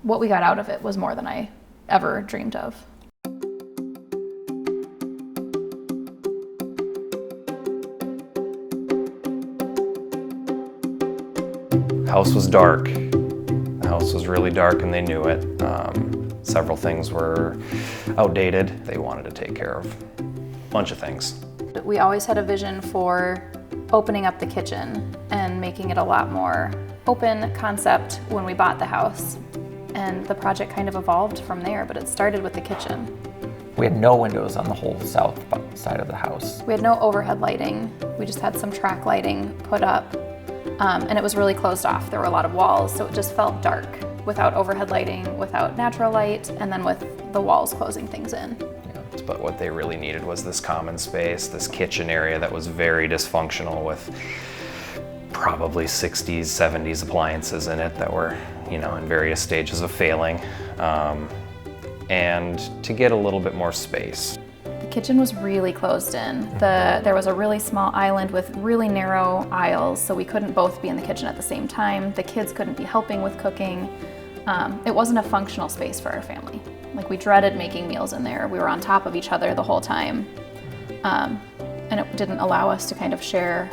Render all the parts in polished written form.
what we got out of it was more than I ever dreamed of. House was dark. The house was really dark and they knew it. Several things were outdated. They wanted to take care of a bunch of things. We always had a vision for opening up the kitchen and making it a lot more open concept when we bought the house. And the project kind of evolved from there, but it started with the kitchen. We had no windows on the whole south side of the house. We had no overhead lighting. We just had some track lighting put up. And it was really closed off. There were a lot of walls, so it just felt dark without overhead lighting, without natural light, and then with the walls closing things in. Yeah, but what they really needed was this common space, this kitchen area that was very dysfunctional with probably 60s, 70s appliances in it that were, in various stages of failing, and to get a little bit more space. The kitchen was really closed in. There was a really small island with really narrow aisles, so we couldn't both be in the kitchen at the same time. The kids couldn't be helping with cooking. It wasn't a functional space for our family. Like, we dreaded making meals in there. We were on top of each other the whole time. And it didn't allow us to kind of share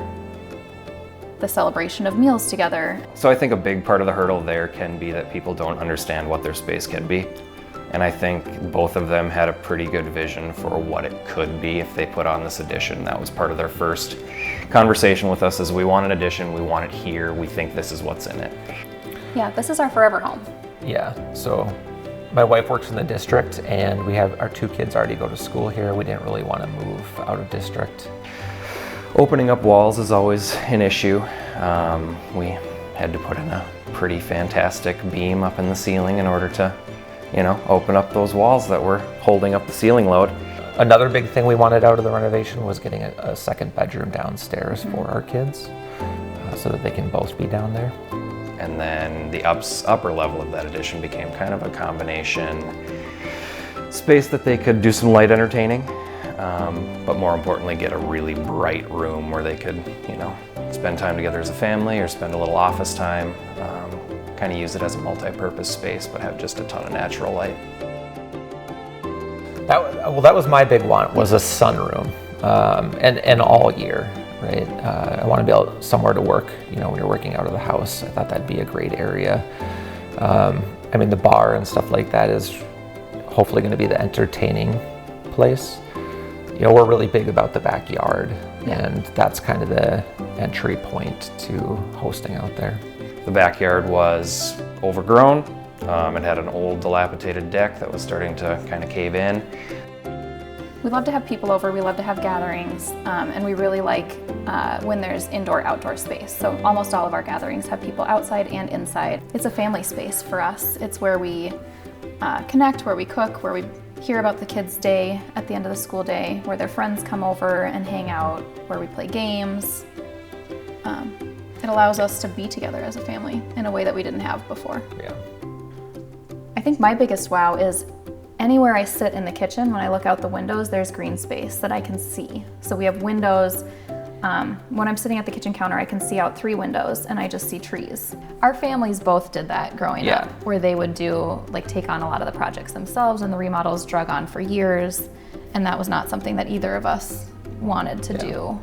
the celebration of meals together. So I think a big part of the hurdle there can be that people don't understand what their space can be. And I think both of them had a pretty good vision for what it could be if they put on this addition. That was part of their first conversation with us, is we want an addition, we want it here, we think this is what's in it. Yeah, this is our forever home. Yeah, so my wife works in the district and we have our 2 kids already go to school here. We didn't really want to move out of district. Opening up walls is always an issue. We had to put in a pretty fantastic beam up in the ceiling in order to open up those walls that were holding up the ceiling load. Another big thing we wanted out of the renovation was getting a second bedroom downstairs for our kids, so that they can both be down there. And then the upper level of that addition became kind of a combination space that they could do some light entertaining, but more importantly, get a really bright room where they could, spend time together as a family or spend a little office time. Kind of use it as a multi-purpose space, but have just a ton of natural light. That was my big want, was a sunroom, and all year, right? I want to be able somewhere to work, when you're working out of the house. I thought that'd be a great area. The bar and stuff like that is hopefully going to be the entertaining place. We're really big about the backyard, and that's kind of the entry point to hosting out there. The backyard was overgrown. It had an old dilapidated deck that was starting to kind of cave in. We love to have people over, we love to have gatherings, and we really like when there's indoor-outdoor space. So almost all of our gatherings have people outside and inside. It's a family space for us. It's where we connect, where we cook, where we hear about the kids' day at the end of the school day, where their friends come over and hang out, where we play games. It allows us to be together as a family in a way that we didn't have before. Yeah. I think my biggest wow is anywhere I sit in the kitchen, when I look out the windows, there's green space that I can see. So we have windows. When I'm sitting at the kitchen counter, I can see out 3 windows and I just see trees. Our families both did that growing up, where they would take on a lot of the projects themselves, and the remodels drug on for years. And that was not something that either of us wanted to do.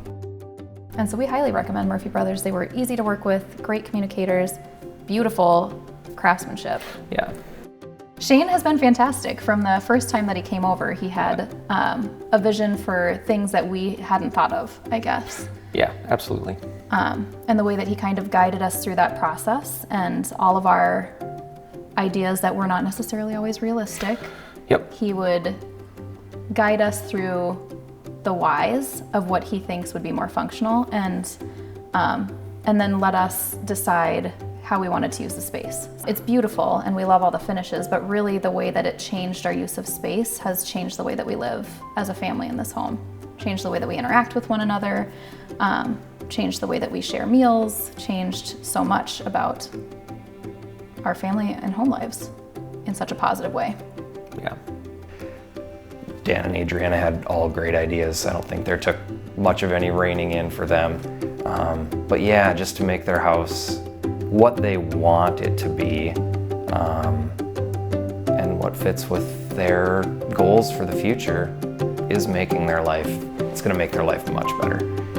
And so we highly recommend Murphy Brothers. They were easy to work with, great communicators, beautiful craftsmanship. Yeah. Shane has been fantastic. From the first time that he came over, he had a vision for things that we hadn't thought of, I guess. Yeah, absolutely. And the way that he kind of guided us through that process, and all of our ideas that were not necessarily always realistic. Yep. He would guide us through the whys of what he thinks would be more functional, and then let us decide how we wanted to use the space. It's beautiful and we love all the finishes, but really the way that it changed our use of space has changed the way that we live as a family in this home. Changed the way that we interact with one another, changed the way that we share meals, changed so much about our family and home lives in such a positive way. Yeah. Dan and Adriana had all great ideas. I don't think there took much of any reining in for them. But yeah, just to make their house what they want it to be, what fits with their goals for the future is making their life, it's going to make their life much better.